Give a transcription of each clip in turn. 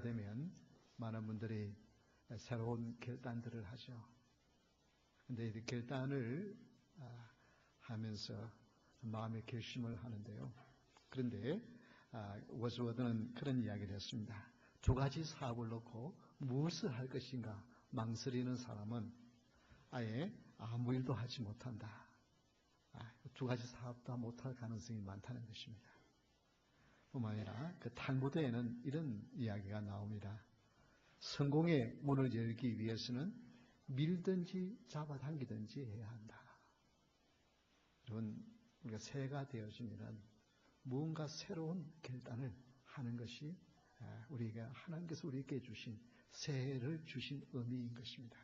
되면 많은 분들이 새로운 결단들을 하죠. 그런데 이 결단을 하면서 마음의 결심을 하는데요. 그런데 워즈워드는 그런 이야기를 했습니다. 두 가지 사업을 놓고 무엇을 할 것인가 망설이는 사람은 아예 아무 일도 하지 못한다. 두 가지 사업도 못할 가능성이 많다는 것입니다. 뿐만 아니라 그 탈무드에는 이런 이야기가 나옵니다. 성공의 문을 열기 위해서는 밀든지 잡아당기든지 해야 한다. 여러분, 우리가 새해가 되어지면 무언가 새로운 결단을 하는 것이 우리가 하나님께서 우리에게 주신 새해를 주신 의미인 것입니다.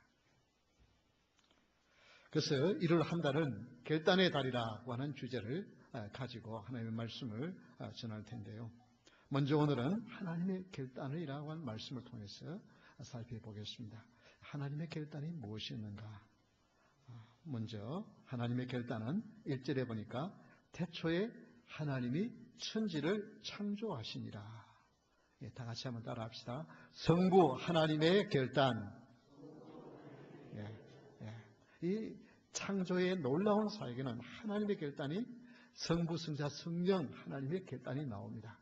그래서 1월 한 달은 결단의 달이라고 하는 주제를 가지고 하나님의 말씀을 전할 텐데요. 먼저 오늘은 하나님의 결단이라고 하는 말씀을 통해서 살펴보겠습니다. 하나님의 결단이 무엇이었는가? 먼저 하나님의 결단은 1절에 보니까 태초에 하나님이 천지를 창조하시니라. 다 같이 한번 따라합시다. 성부 하나님의 결단. 이 창조의 놀라운 사역에는 하나님의 결단이 성부, 성자, 성령 하나님의 결단이 나옵니다.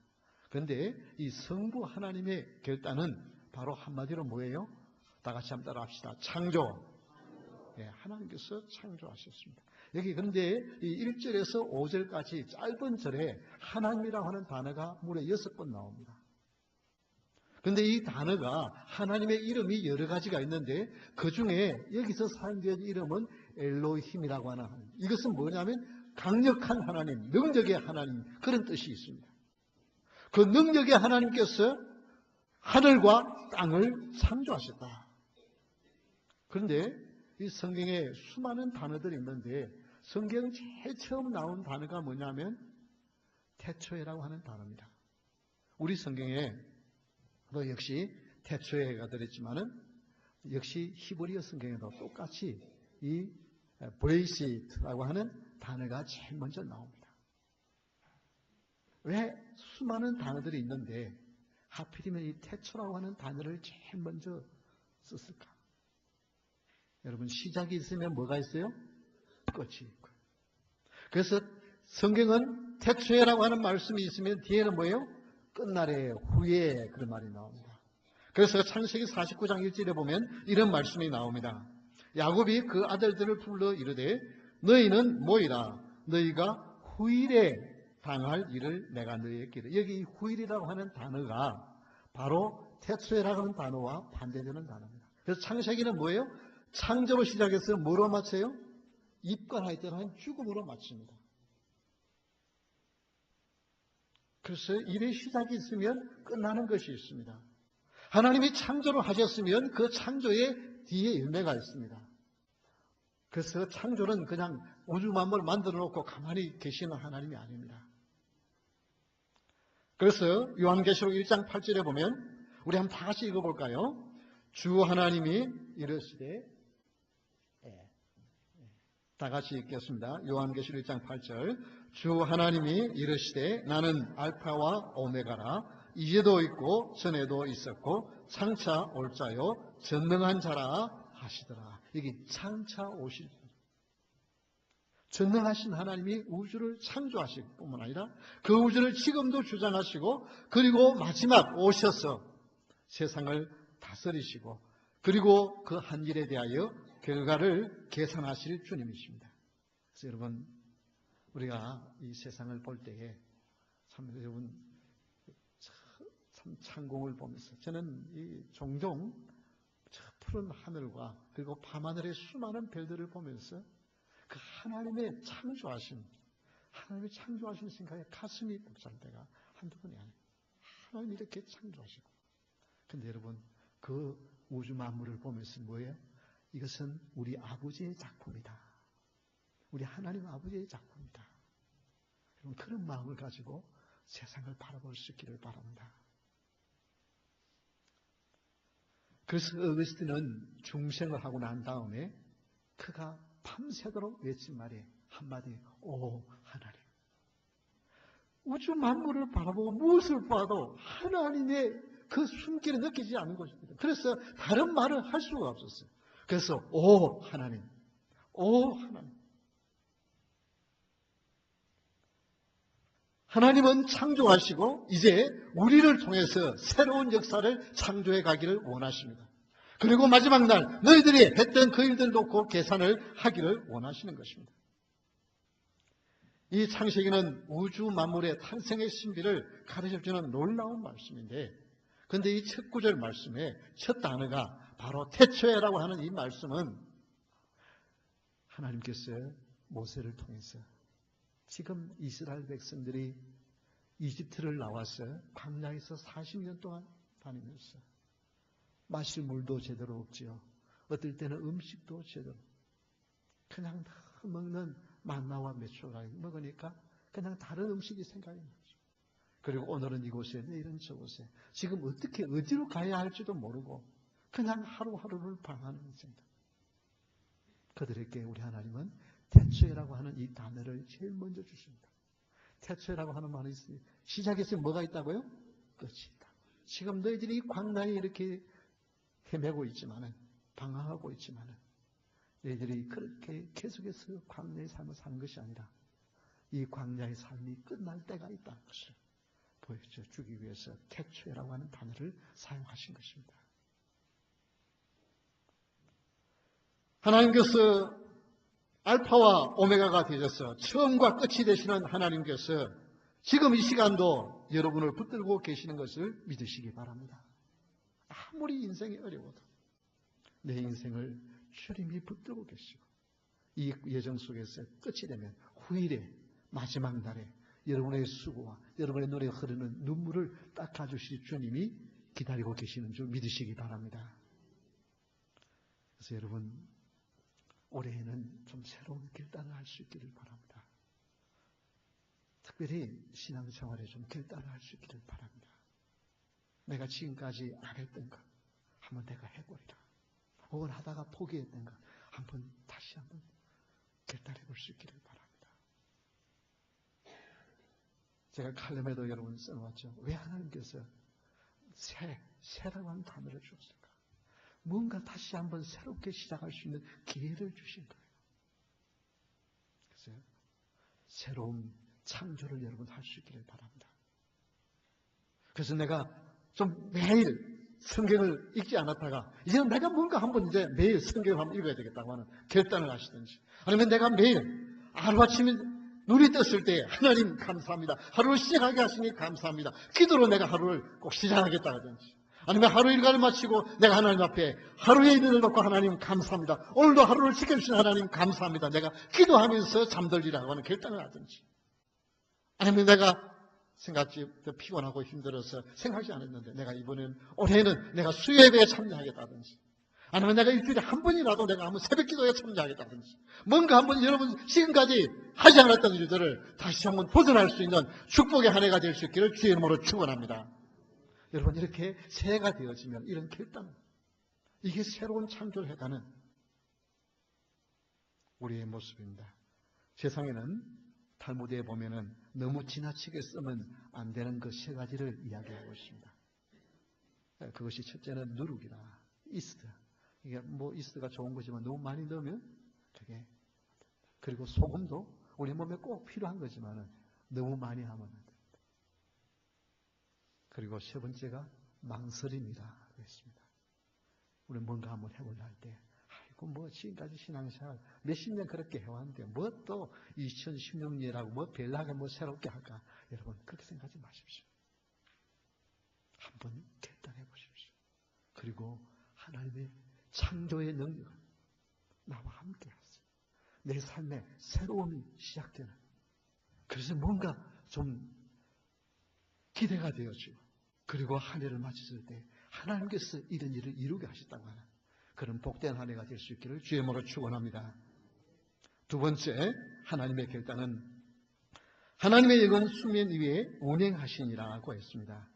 그런데 이 성부 하나님의 결단은 바로 한마디로 뭐예요? 다 같이 한번 따라합시다. 창조. 하나님께서 창조하셨습니다. 여기 그런데 이 1절에서 5절까지 짧은 절에 하나님이라고 하는 단어가 무려 6번 나옵니다. 그런데 이 단어가 하나님의 이름이 여러 가지가 있는데 그 중에 여기서 사용된 이름은 엘로힘이라고 하는 하나님. 이것은 뭐냐면 강력한 하나님, 능력의 하나님 그런 뜻이 있습니다. 그 능력의 하나님께서 하늘과 땅을 창조하셨다. 그런데 이 성경에 수많은 단어들이 있는데 성경 제일 처음 나온 단어가 뭐냐면 태초에라고 하는 단어입니다. 우리 성경에 또 역시 태초에가 들었지만은 역시 히브리어 성경에도 똑같이 이 브레이시트라고 하는 단어가 제일 먼저 나옵니다. 왜 수많은 단어들이 있는데 하필이면 이 태초라고 하는 단어를 제일 먼저 썼을까? 여러분 시작이 있으면 뭐가 있어요? 끝이 있고. 그래서 성경은 태초에라고 하는 말씀이 있으면 뒤에는 뭐예요? 끝날에 후에 그런 말이 나옵니다. 그래서 창세기 49장 1절에 보면 이런 말씀이 나옵니다. 야곱이 그 아들들을 불러 이르되 너희는 모이라 너희가 후일에 당할 일을 내가 너희에게 이르. 여기 후일이라고 하는 단어가 바로 태초에라고 하는 단어와 반대되는 단어입니다. 그래서 창세기는 뭐예요? 창조로 시작해서 뭐로 마쳐요? 입관하였던 죽음으로 마칩니다. 그래서 일의 시작이 있으면 끝나는 것이 있습니다. 하나님이 창조를 하셨으면 그 창조의 뒤에 열매가 있습니다. 그래서 창조는 그냥 우주 만물을 만들어 놓고 가만히 계시는 하나님이 아닙니다. 그래서 요한계시록 1장 8절에 보면 우리 한번 다 같이 읽어볼까요? 주 하나님이 이르시되 다 같이 읽겠습니다. 요한계시록 1장 8절 주 하나님이 이르시되 나는 알파와 오메가라 이제도 있고 전에도 있었고 장차 올 자요 전능한 자라 하시더라. 여기 장차 오실 전능하신 하나님이 우주를 창조하실 뿐만 아니라 그 우주를 지금도 주장하시고 그리고 마지막 오셔서 세상을 다스리시고 그리고 그 한 일에 대하여 결과를 계산하실 주님이십니다. 그래서 여러분 우리가 이 세상을 볼 때에 참 여러분 참 창공을 보면서 저는 이 종종 저 푸른 하늘과 그리고 밤하늘의 수많은 별들을 보면서 그 하나님의 창조하신 생각에 가슴이 벅찰 때가 한두 번이 아니에요. 하나님이 이렇게 창조하시고 근데 여러분 그 우주 만물을 보면서 뭐예요? 이것은 우리 아버지의 작품이다. 우리 하나님 아버지의 작품이다. 여러분 그런 마음을 가지고 세상을 바라볼 수 있기를 바랍니다. 그래서 어거스틴은 중생을 하고 난 다음에 그가 밤새도록 외친 말이 한마디 오 하나님 우주 만물을 바라보고 무엇을 봐도 하나님의 그 숨길에 느끼지 않는 것입니다. 그래서 다른 말을 할 수가 없었어요. 그래서 오 하나님, 오 하나님. 하나님은 창조하시고 이제 우리를 통해서 새로운 역사를 창조해 가기를 원하십니다. 그리고 마지막 날 너희들이 했던 그 일들 놓고 계산을 하기를 원하시는 것입니다. 이 창세기는 우주 만물의 탄생의 신비를 가르쳐주는 놀라운 말씀인데, 그런데 이 첫 구절 말씀의 첫 단어가 바로 태초에라고 하는 이 말씀은 하나님께서 모세를 통해서 지금 이스라엘 백성들이 이집트를 나와서 광야에서 40년 동안 다니면서 마실 물도 제대로 없지요. 어떨 때는 음식도 제대로 그냥 다 먹는 만나와 메추라기 먹으니까 그냥 다른 음식이 생각이 나죠. 그리고 오늘은 이곳에 내일은 저곳에 지금 어떻게 어디로 가야 할지도 모르고 그냥 하루하루를 방하는 생각. 그들에게 우리 하나님은 태초에라고 하는 이 단어를 제일 먼저 주십니다. 태초에라고 하는 말이 있어요. 시작에서 뭐가 있다고요? 끝이 있다. 지금 너희들이 광야에 이렇게 헤매고 있지만은, 방황하고 있지만은, 너희들이 그렇게 계속해서 광야의 삶을 사는 것이 아니라 이 광야의 삶이 끝날 때가 있다는 것을 보여주기 위해서 태초에라고 하는 단어를 사용하신 것입니다. 하나님께서 알파와 오메가가 되셔서 처음과 끝이 되시는 하나님께서 지금 이 시간도 여러분을 붙들고 계시는 것을 믿으시기 바랍니다. 아무리 인생이 어려워도 내 인생을 주님이 붙들고 계시고 이 예정 속에서 끝이 되면 후일에 마지막 날에 여러분의 수고와 여러분의 눈에 흐르는 눈물을 닦아주실 주님이 기다리고 계시는 줄 믿으시기 바랍니다. 그래서 여러분 올해에는 좀 새로운 결단을 할 수 있기를 바랍니다. 특별히 신앙생활에 좀 결단을 할 수 있기를 바랍니다. 내가 지금까지 안 했던 것 한번 내가 해보리라. 혹은 하다가 포기했던 것 다시 한번 결단해 볼 수 있기를 바랍니다. 제가 칼럼에도 여러분 써놓았죠. 왜 하나님께서 새라고 하는 단어를 주었을까? 뭔가 다시 한번 새롭게 시작할 수 있는 기회를 주신 거예요. 그래서 새로운 창조를 여러분 할 수 있기를 바랍니다. 그래서 내가 좀 매일 성경을 읽지 않았다가 이제는 내가 뭔가 한번 이제 매일 성경을 한번 읽어야 되겠다고 하는 결단을 하시든지, 아니면 내가 매일 하루아침에 눈이 떴을 때 하나님 감사합니다. 하루를 시작하게 하시니 감사합니다. 기도로 내가 하루를 꼭 시작하겠다 하든지, 아니면 하루 일과를 마치고 내가 하나님 앞에 하루의 일을 놓고 하나님 감사합니다. 오늘도 하루를 지켜주신 하나님 감사합니다. 내가 기도하면서 잠들리라고 하는 결단을 하든지, 아니면 내가 생각지 피곤하고 힘들어서 생각하지 않았는데 내가 올해는 내가 수요예배에 참여하겠다든지, 아니면 내가 일주일에 한 번이라도 내가 한번 새벽기도에 참여하겠다든지, 뭔가 한번 여러분 지금까지 하지 않았던 일들을 다시 한번 도전할 수 있는 축복의 한 해가 될 수 있기를 주의 이름으로 축원합니다. 여러분 이렇게 새해가 되어지면 이런 결단, 이게 새로운 창조를 해가는 우리의 모습입니다. 세상에는 탈무드에 보면은 너무 지나치게 쓰면 안 되는 그 세 가지를 이야기하고 있습니다. 그것이 첫째는 누룩이다. 이스트. 이게 이스트가 좋은 거지만 너무 많이 넣으면 그게, 그리고 소금도 우리 몸에 꼭 필요한 거지만은 너무 많이 하면 안 됩니다. 그리고 세 번째가 망설임이다. 그랬습니다. 우리 뭔가 한번 해보려 할 때, 지금까지 신앙생활 몇십 년 그렇게 해왔는데 또 2016년이라고 별나게 새롭게 할까? 여러분 그렇게 생각하지 마십시오. 한번 결단해 보십시오. 그리고 하나님의 창조의 능력을 나와 함께 하세요. 내 삶에 새로움이 시작되는, 그래서 뭔가 좀 기대가 되어지고, 그리고 한 해를 마쳤을 때 하나님께서 이런 일을 이루게 하셨다고 하는 그런 복된 한 해가 될 수 있기를 주의 이름으로 축원합니다. 두 번째, 하나님의 결단은 하나님의 영은 수면 위에 운행하시니라고 했습니다.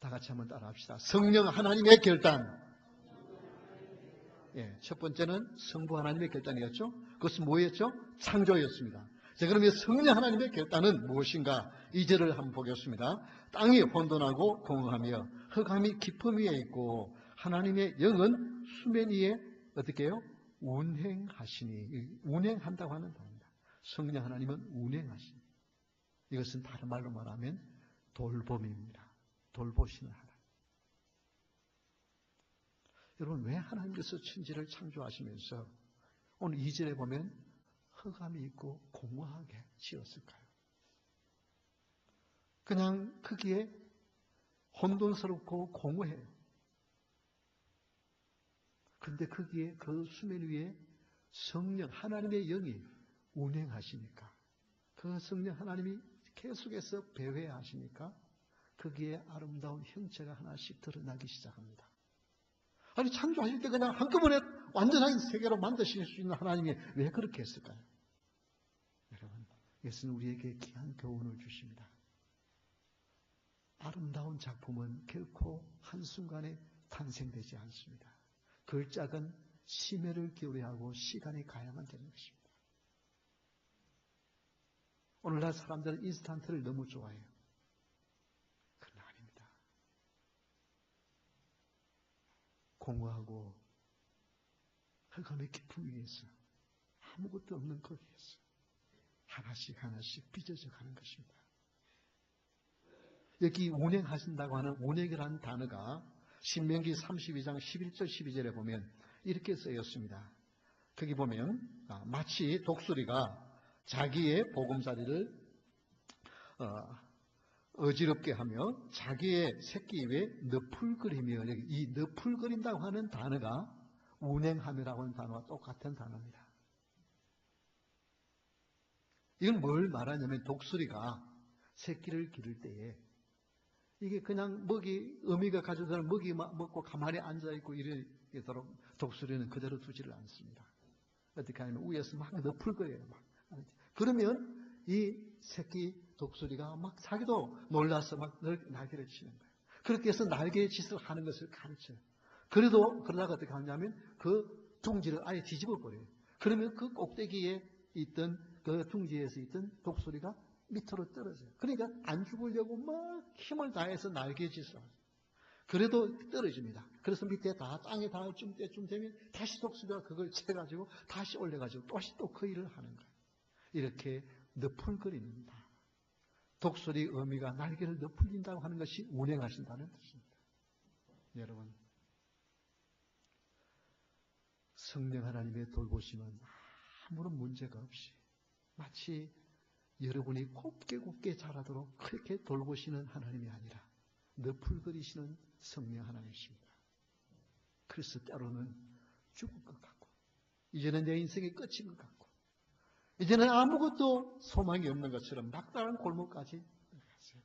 다 같이 한번 따라합시다. 성령 하나님의 결단. 첫 번째는 성부 하나님의 결단이었죠. 그것은 뭐였죠? 창조였습니다. 자, 그러면 성령 하나님의 결단은 무엇인가? 2절을 한번 보겠습니다. 땅이 혼돈하고 공허하며 흑암이 깊음 위에 있고 하나님의 영은 수면 위에 어떻게 해요? 운행하시니. 운행한다고 하는 단어입니다. 성령 하나님은 운행하시니. 이것은 다른 말로 말하면 돌봄입니다. 돌보시는 하나님. 여러분, 왜 하나님께서 천지를 창조하시면서 오늘 2절에 보면 흑암이 있고 공허하게 지었을까요? 그냥 크기에 혼돈스럽고 공허해요. 그런데 거기에 그 수면 위에 성령 하나님의 영이 운행하시니까, 그 성령 하나님이 계속해서 배회하시니까 거기에 아름다운 형체가 하나씩 드러나기 시작합니다. 아니, 창조하실 때 그냥 한꺼번에 완전한 세계로 만드실 수 있는 하나님이 왜 그렇게 했을까요? 여러분, 이것은 우리에게 귀한 교훈을 주십니다. 아름다운 작품은 결코 한순간에 탄생되지 않습니다. 걸작은 심혈을 기울여야 하고 시간이 가야만 되는 것입니다. 오늘날 사람들은 인스턴트를 너무 좋아해요. 그건 아닙니다. 공허하고 흑암의 깊음 위에서 아무것도 없는 거기에서 하나씩 하나씩 빚어져 가는 것입니다. 여기 운행하신다고 하는 운행이라는 단어가 신명기 32장 11절 12절에 보면 이렇게 쓰였습니다. 거기 보면 마치 독수리가 자기의 보금자리를 어지럽게 하며 자기의 새끼 위에 너풀거리며, 이 너풀거린다고 하는 단어가 운행함이라고 하는 단어와 똑같은 단어입니다. 이건 뭘 말하냐면 독수리가 새끼를 기를 때에 이게 그냥 어미가 가져다는 먹이 먹고 가만히 앉아있고 이러도록 독수리는 그대로 두지를 않습니다. 어떻게 하냐면 위에서 막 너풀거려요. 그러면 이 새끼 독수리가 막 자기도 놀라서 막 날개를 치는 거예요. 그렇게 해서 날개의 짓을 하는 것을 가르쳐요. 그러다가 어떻게 하냐면 그 둥지를 아예 뒤집어 버려요. 그러면 그 꼭대기에 있던 그 둥지에서 있던 독수리가 밑으로 떨어져요. 그러니까 안 죽으려고 막 힘을 다해서 날개짓을 하죠. 그래도 떨어집니다. 그래서 밑에 땅에 닿을 때쯤 되면 다시 독수리가 그걸 채가지고 다시 올려가지고 또 그 일을 하는 거예요. 이렇게 너풀거립니다. 독수리 어미가 날개를 너풀린다고 하는 것이 운행하신다는 뜻입니다. 여러분, 성령 하나님의 돌보심은 아무런 문제가 없이 마치 여러분이 곱게 자라도록 그렇게 돌보시는 하나님이 아니라 너풀거리시는 성령 하나님이십니다. 그래서 때로는 죽을 것 같고, 이제는 내 인생이 끝인 것 같고, 이제는 아무것도 소망이 없는 것처럼 막다른 골목까지 갔어요.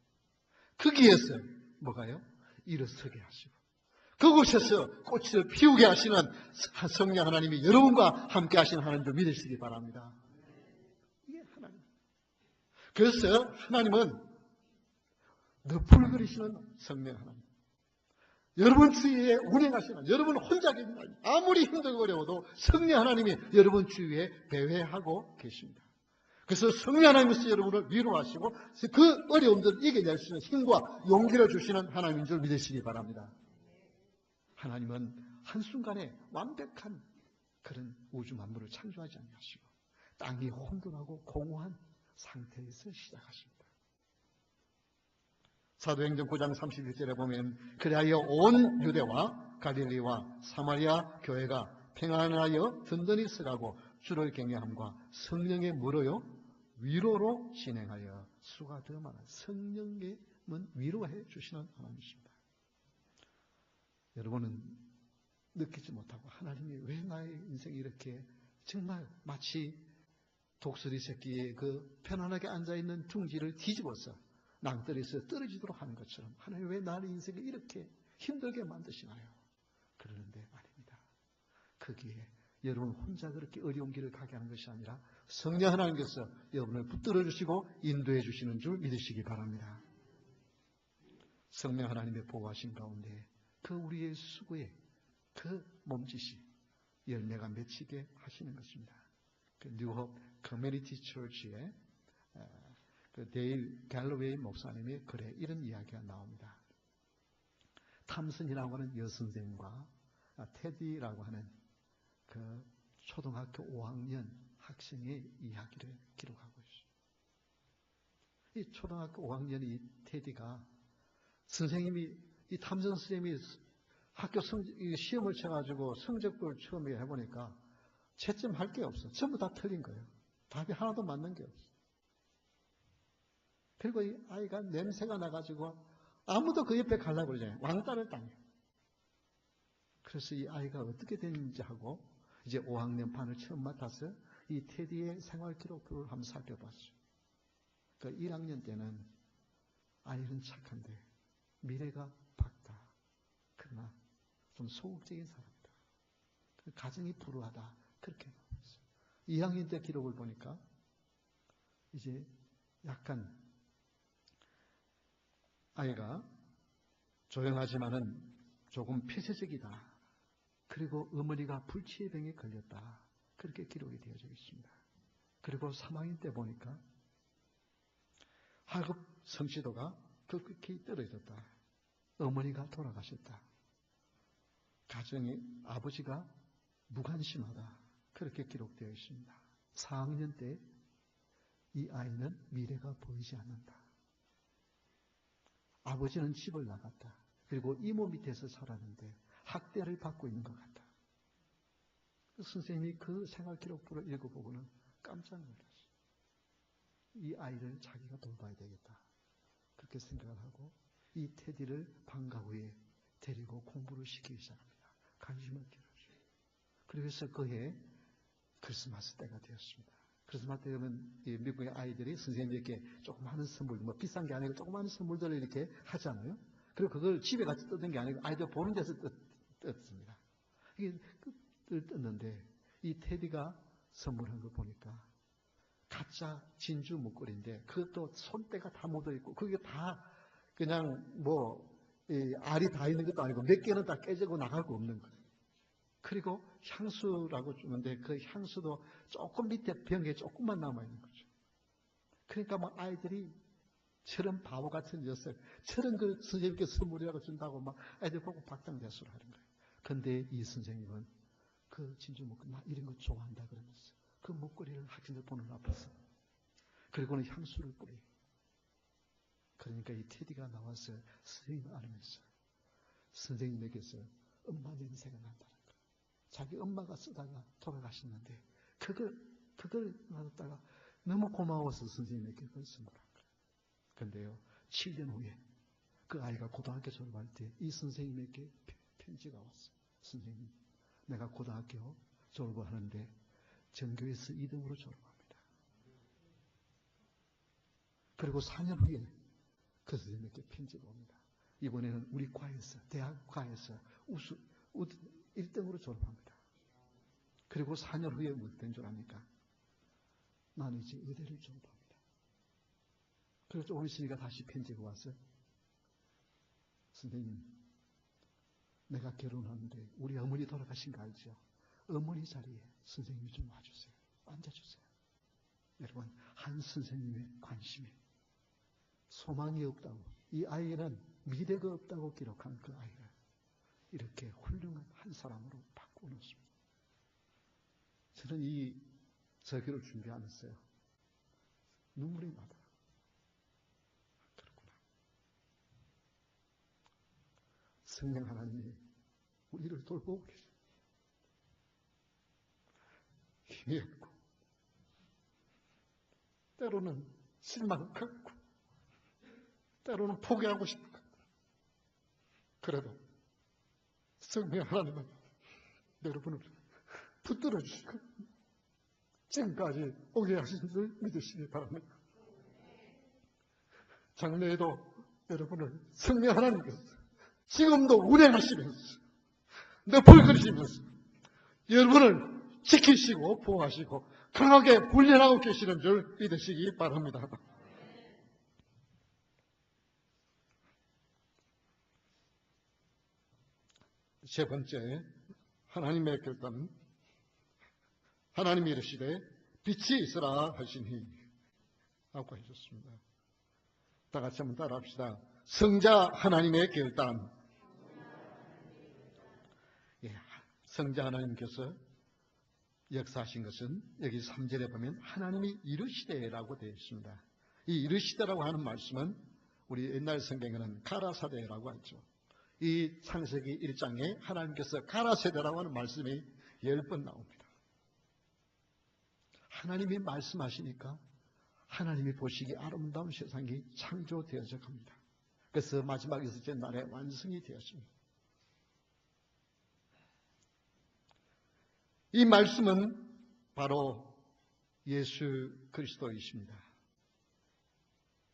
거기에서 뭐가요? 일어서게 하시고 그곳에서 꽃을 피우게 하시는 성령 하나님이 여러분과 함께 하시는 하나님도 믿으시기 바랍니다. 이게 하나님. 그래서 하나님은 너풀거리시는 성령 하나님, 여러분 주위에 운행하시는, 여러분 혼자 계신 하나님, 아무리 힘들고 어려워도 성령 하나님이 여러분 주위에 배회하고 계십니다. 그래서 성령 하나님께서 여러분을 위로하시고 그 어려움들을 이겨낼 수 있는 힘과 용기를 주시는 하나님인 줄 믿으시기 바랍니다. 하나님은 한순간에 완벽한 그런 우주 만물을 창조하지 않으시고 땅이 혼돈하고 공허한 상태에서 시작하십니다. 사도행전 9장 31절에 보면 그리하여 온 유대와 갈릴리와 사마리아 교회가 평안하여 든든히 서가고 주를 경외함과 성령의 뭐로요? 위로로 진행하여 수가 더 많아. 성령님은 위로해 주시는 하나님이십니다. 여러분은 느끼지 못하고 하나님이 왜 나의 인생이 이렇게 정말 마치 독수리 새끼에 그 편안하게 앉아있는 둥지를 뒤집어서 낭떠러지에서 떨어지도록 하는 것처럼 하나님 왜 나의 인생을 이렇게 힘들게 만드시나요? 그러는데 아닙니다. 거기에 여러분 혼자 그렇게 어려운 길을 가게 하는 것이 아니라 성령 하나님께서 여러분을 붙들어 주시고 인도해 주시는 줄 믿으시기 바랍니다. 성령 하나님의 보호하신 가운데 그 우리의 수고에 그 몸짓이 열매가 맺히게 하시는 것입니다. 그 뉴홉 커뮤니티 처치의 그 데일 갤러웨이 목사님의 글에 이런 이야기가 나옵니다. 탐슨이라고 하는 여선생과 테디라고 하는 그 초등학교 5학년 학생의 이야기를 기록하고 있어요. 이 초등학교 5학년 이 테디가 선생님이, 이 탐슨 선생님이 학교 시험을 쳐가지고 성적표를 처음에 해보니까 채점할 게 없어. 전부 다 틀린 거예요. 답이 하나도 맞는 게 없어. 그리고 이 아이가 냄새가 나가지고 아무도 그 옆에 가려고 그러잖아요. 왕따를 당해요. 그래서 이 아이가 어떻게 됐는지 하고 이제 5학년 반을 처음 맡아서 이 테디의 생활 기록부를 한번 살펴봤어요. 그 1학년 때는 아이는 착한데 미래가 밝다. 그러나 좀 소극적인 사람이다. 가정이 불우하다. 그렇게 나오고 있어요. 2학년 때 기록을 보니까 이제 약간 아이가 조용하지만은 조금 폐쇄적이다. 그리고 어머니가 불치의 병에 걸렸다. 그렇게 기록이 되어져 있습니다. 그리고 3학년 때 보니까 학업 성취도가 급격히 떨어졌다. 어머니가 돌아가셨다. 가정의 아버지가 무관심하다. 그렇게 기록되어 있습니다. 4학년 때 이 아이는 미래가 보이지 않는다. 아버지는 집을 나갔다. 그리고 이모 밑에서 살았는데 학대를 받고 있는 것 같다. 선생님이 그 생활 기록부를 읽어보고는 깜짝 놀랐어요. 이 아이를 자기가 돌봐야 되겠다. 그렇게 생각을 하고 이 테디를 방과 후에 데리고 공부를 시키기 시작합니다. 관심을 기울여줘요. 그래서 그해 크리스마스 때가 되었습니다. 크리스마스 때 되면 미국의 아이들이 선생님에게 조그마한 선물, 뭐 비싼 게 아니고 조그마한 선물들을 이렇게 하잖아요. 그리고 그걸 집에 가서 뜯는 게 아니고 아이들 보는 데서 뜯습니다. 이게 뜯는데 이 테디가 선물한 걸 보니까 가짜 진주 목걸이인데 그것도 손때가 다 묻어있고 그게 다 그냥 알이 다 있는 것도 아니고 몇 개는 다 깨지고 나갈 거 없는 거예요. 그리고 향수라고 주는데 그 향수도 조금 밑에 병에 조금만 남아있는 거죠. 그러니까 막 아이들이 저런 바보 같은 녀석, 저런 그 선생님께 선물이라고 준다고 막 아이들 보고 박장대소를 하는 거예요. 그런데 이 선생님은 그 진주 목걸이, 나 이런 거 좋아한다 그러면서 그 목걸이를 학생들 보는 앞에서 그리고는 향수를 뿌리. 그러니까 이 테디가 나와서 선생님을 안으면서 선생님에게서 엄마 냄새가 난다는 거예요. 자기 엄마가 쓰다가 돌아가셨는데 그걸 놔뒀다가 너무 고마워서 선생님에게 그걸 선물한 거예요. 그런데요, 7년 후에 그 아이가 고등학교 졸업할 때 이 선생님에게 편지가 왔어요. 선생님, 내가 고등학교 졸업을 하는데 전교에서 2등으로 졸업합니다. 그리고 4년 후에 그 선생님에게 편지가 옵니다. 이번에는 우리 과에서, 대학 과에서 1등으로 졸업합니다. 그리고 4년 후에 뭐 된 줄 압니까? 나는 이제 의대를 졸업합니다. 그래서 조금 있으니까 다시 편지가 왔어요. 선생님, 내가 결혼하는데 우리 어머니 돌아가신 거 알죠? 어머니 자리에 선생님이 좀 와주세요. 앉아주세요. 여러분, 한 선생님의 관심이 소망이 없다고, 이 아이는 미래가 없다고 기록한 그 아이를 이렇게 훌륭한 한 사람으로 바꿔놓습니다. 저는 이 설교를 준비하면서요, 눈물이 나더라고요. 그렇구나. 성령 하나님이 우리를 돌보고 계세요. 힘이 없고, 때로는 실망하고, 때로는 포기하고 싶고, 그래도 성령 하나님은 여러분을 붙들어 주시고 지금까지 오게 하신 줄 믿으시기 바랍니다. 장래에도 여러분을 성령 하나님께서 지금도 운행하시면서 너풀거리시면서 여러분을 지키시고 보호하시고 강하게 훈련하고 계시는 줄 믿으시기 바랍니다. 세 번째, 하나님의 결단. 하나님이 이르시되 빛이 있으라 하시니 하고 해줬습니다. 다 같이 한번 따라합시다. 성자 하나님의 결단. 예, 성자 하나님께서 역사하신 것은 여기 3절에 보면 하나님이 이르시되라고 되어 있습니다. 이 이르시되라고 하는 말씀은 우리 옛날 성경에는 가라사대라고 하죠. 이 창세기 1장에 하나님께서 가라사대라고 하는 말씀이 10번 나옵니다. 하나님이 말씀하시니까 하나님이 보시기 아름다운 세상이 창조되어져 갑니다. 그래서 마지막 6째 날에 완성이 되었습니다. 이 말씀은 바로 예수 그리스도이십니다.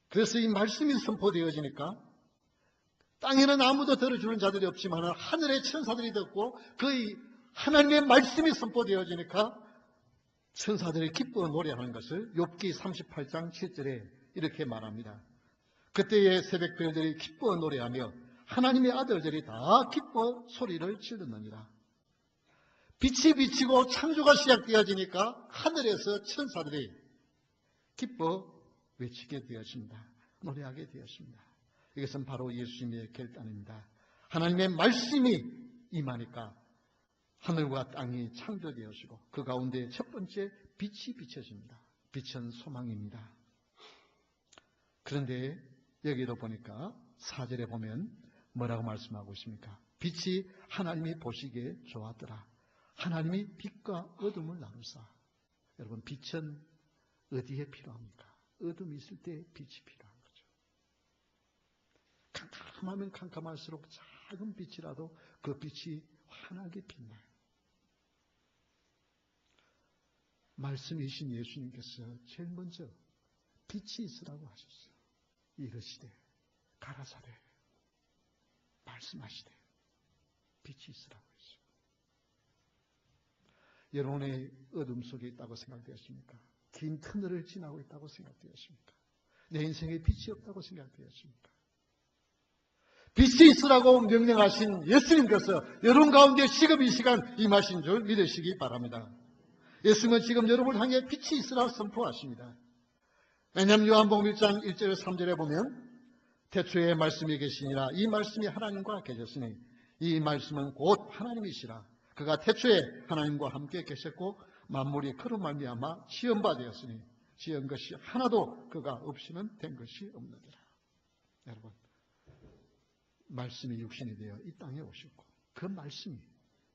그래서 이 말씀이 선포되어지니까 땅에는 아무도 들어주는 자들이 없지만 하늘의 천사들이 듣고 그 하나님의 말씀이 선포되어지니까 천사들이 기뻐 노래하는 것을 욥기 38장 7절에 이렇게 말합니다. 그때의 새벽별들이 기뻐 노래하며 하나님의 아들들이 다 기뻐 소리를 지르느니라. 빛이 비치고 창조가 시작되어지니까 하늘에서 천사들이 기뻐 외치게 되었습니다. 노래하게 되었습니다. 이것은 바로 예수님의 결단입니다. 하나님의 말씀이 임하니까 하늘과 땅이 창조되어지고 그 가운데 첫 번째 빛이 비춰집니다. 빛은 소망입니다. 그런데 여기도 보니까 4절에 보면 뭐라고 말씀하고 있습니까? 빛이 하나님이 보시기에 좋았더라. 하나님이 빛과 어둠을 나누사. 여러분, 빛은 어디에 필요합니까? 어둠이 있을 때 빛이 필요한 거죠. 캄캄하면 캄캄할수록 작은 빛이라도 그 빛이 환하게 빛나요. 말씀이신 예수님께서 제일 먼저 빛이 있으라고 하셨어요. 이르시되 가라사대 말씀하시되 빛이 있으라고 했어요. 여러분의 어둠 속에 있다고 생각되었습니까? 긴 터널을 지나고 있다고 생각되었습니까? 내 인생에 빛이 없다고 생각되었습니까? 빛이 있으라고 명령하신 예수님께서 여러분 가운데 지금 이 시간 임하신 줄 믿으시기 바랍니다. 예수님은 지금 여러분을 향해 빛이 있으라고 선포하십니다. 왜냐하면 요한복음 1장 1절 3절에 보면 태초에 말씀이 계시니라. 이 말씀이 하나님과 계셨으니 이 말씀은 곧 하나님이시라. 그가 태초에 하나님과 함께 계셨고 만물이 그로 말미암아 지은 바 되었으니 지은 것이 하나도 그가 없이는 된 것이 없느니라. 여러분, 말씀이 육신이 되어 이 땅에 오셨고 그 말씀이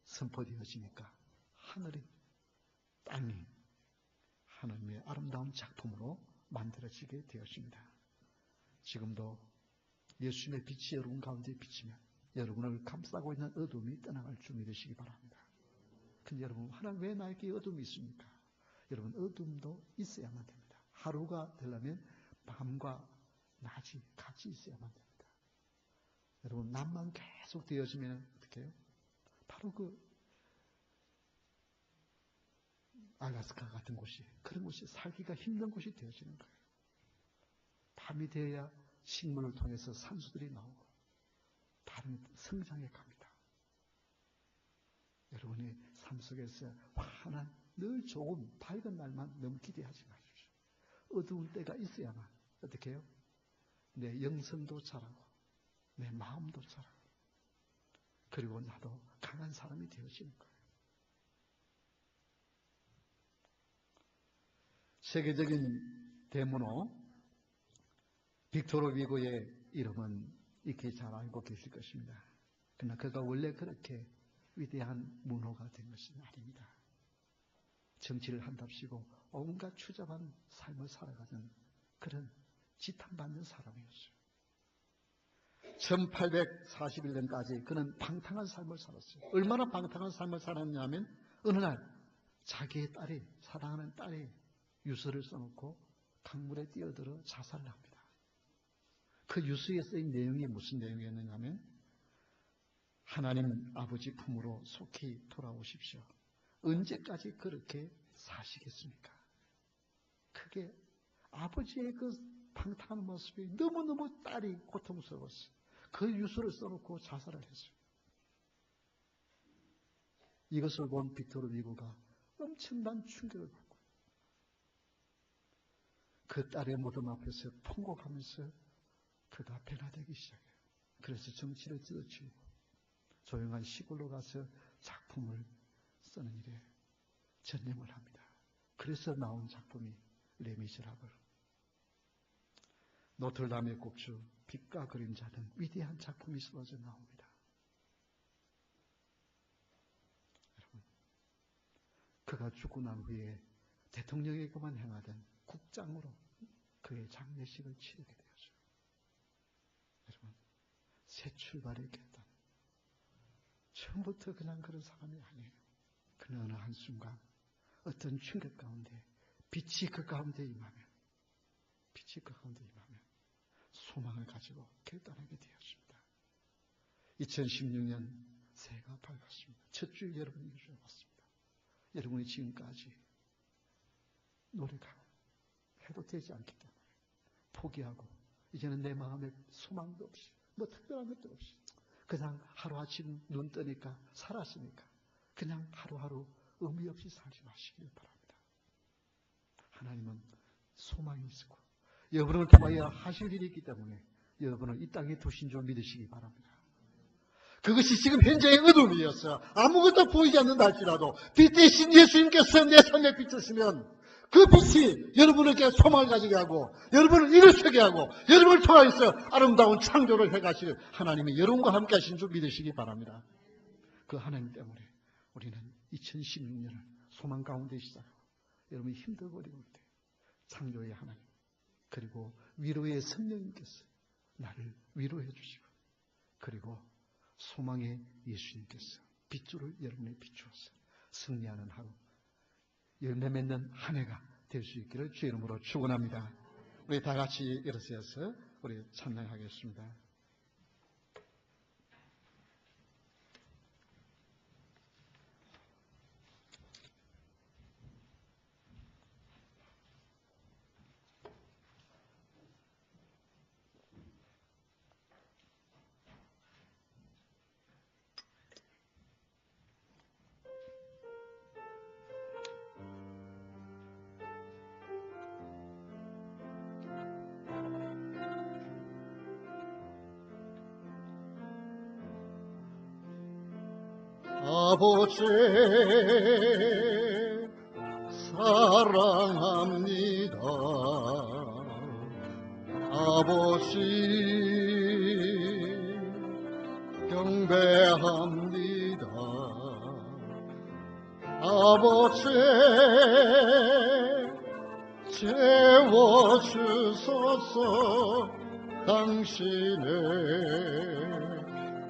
선포되어지니까 하늘이 땅이 하나님의 아름다운 작품으로 만들어지게 되었습니다. 지금도 예수님의 빛이 여러분 가운데 비치면 여러분을 감싸고 있는 어둠이 떠나갈 줄 믿으시기 바랍니다. 근데 여러분, 하나님 왜 나에게 어둠이 있습니까? 여러분, 어둠도 있어야만 됩니다. 하루가 되려면 밤과 낮이 같이 있어야만 됩니다. 여러분, 낮만 계속 되어지면 어떻게 해요? 바로 그 알라스카 같은 곳이, 그런 곳이 살기가 힘든 곳이 되어지는 거예요. 밤이 되어야 식물을 통해서 산소들이 나오고 다른 성장해 갑니다. 여러분이 삶 속에서 환한 늘 좋은 밝은 날만 너무 기대하지 마십시오. 어두운 때가 있어야만 어떻게 해요? 내 영성도 자라고 내 마음도 자라고 그리고 나도 강한 사람이 되어지는 거예요. 세계적인 대문호 빅토르 위고의 이름은 익히 잘 알고 계실 것입니다. 그러나 그가 원래 그렇게 위대한 문호가 된 것은 아닙니다. 정치를 한답시고 온갖 추잡한 삶을 살아가는 그런 지탄받는 사람이었어요. 1841년까지 그는 방탕한 삶을 살았어요. 얼마나 방탕한 삶을 살았냐면 어느 날 자기의 딸이, 사랑하는 딸이 유서를 써놓고 강물에 뛰어들어 자살을 합니다. 그 유서에 쓰인 내용이 무슨 내용이었느냐면 하나님 아버지 품으로 속히 돌아오십시오. 언제까지 그렇게 사시겠습니까? 그게 아버지의 그 방탕한 모습이 너무너무 딸이 고통스러웠어요. 그 유서를 써놓고 자살을 했어요. 이것을 본 빅토르 위고가 엄청난 충격을 받고 그 딸의 무덤 앞에서 통곡하면서 그가 변화되기 시작해요. 그래서 정치를 뜯어치우고 조용한 시골로 가서 작품을 쓰는 일에 전념을 합니다. 그래서 나온 작품이 레미제라블. 노틀담의 곡주, 빛과 그림자는 위대한 작품이 쏟아져 나옵니다. 여러분, 그가 죽고 난 후에 대통령에게만 행하던 국장으로 그의 장례식을 치르게 되었죠. 여러분, 새 출발의 결단. 처음부터 그냥 그런 사람이 아니에요. 그는 어느 한순간 어떤 충격 가운데 빛이 그 가운데 임하면 소망을 가지고 결단하게 되었습니다. 2016년 새해가 밝았습니다. 첫 주일 여러분에게 주어봤습니다. 여러분이 지금까지 노력하고 해도 되지 않기 때문에 포기하고 이제는 내 마음에 소망도 없이 뭐 특별한 것도 없이 그냥 하루아침 눈 뜨니까 살았으니까 그냥 하루하루 의미 없이 살지 마시길 바랍니다. 하나님은 소망이 있고 여러분을 통하여 하실 일이 있기 때문에 여러분을 이 땅에 두신 줄 믿으시기 바랍니다. 그것이 지금 현재의 어둠이었어. 아무것도 보이지 않는다 할지라도 빛 대신 예수님께서 내 삶에 비추시면 그 빛이 여러분에게 소망을 가지게 하고 여러분을 일으키게 하고 여러분을 통하여서 아름다운 창조를 해가실 하나님이 여러분과 함께 하신 줄 믿으시기 바랍니다. 그 하나님 때문에 우리는 2016년을 소망 가운데 시작하고 여러분이 힘들고 어려울 때 창조의 하나님 그리고 위로의 성령님께서 나를 위로해 주시고 그리고 소망의 예수님께서 빗줄을 여러분에 비추어서 승리하는 하루 열매 맺는 한 해가 될 수 있기를 주의 이름으로 축원합니다. 우리 다 같이 일어서서 우리 찬양하겠습니다. 아버지 사랑합니다. 아버지 경배합니다. 아버지 채워주소서 당신의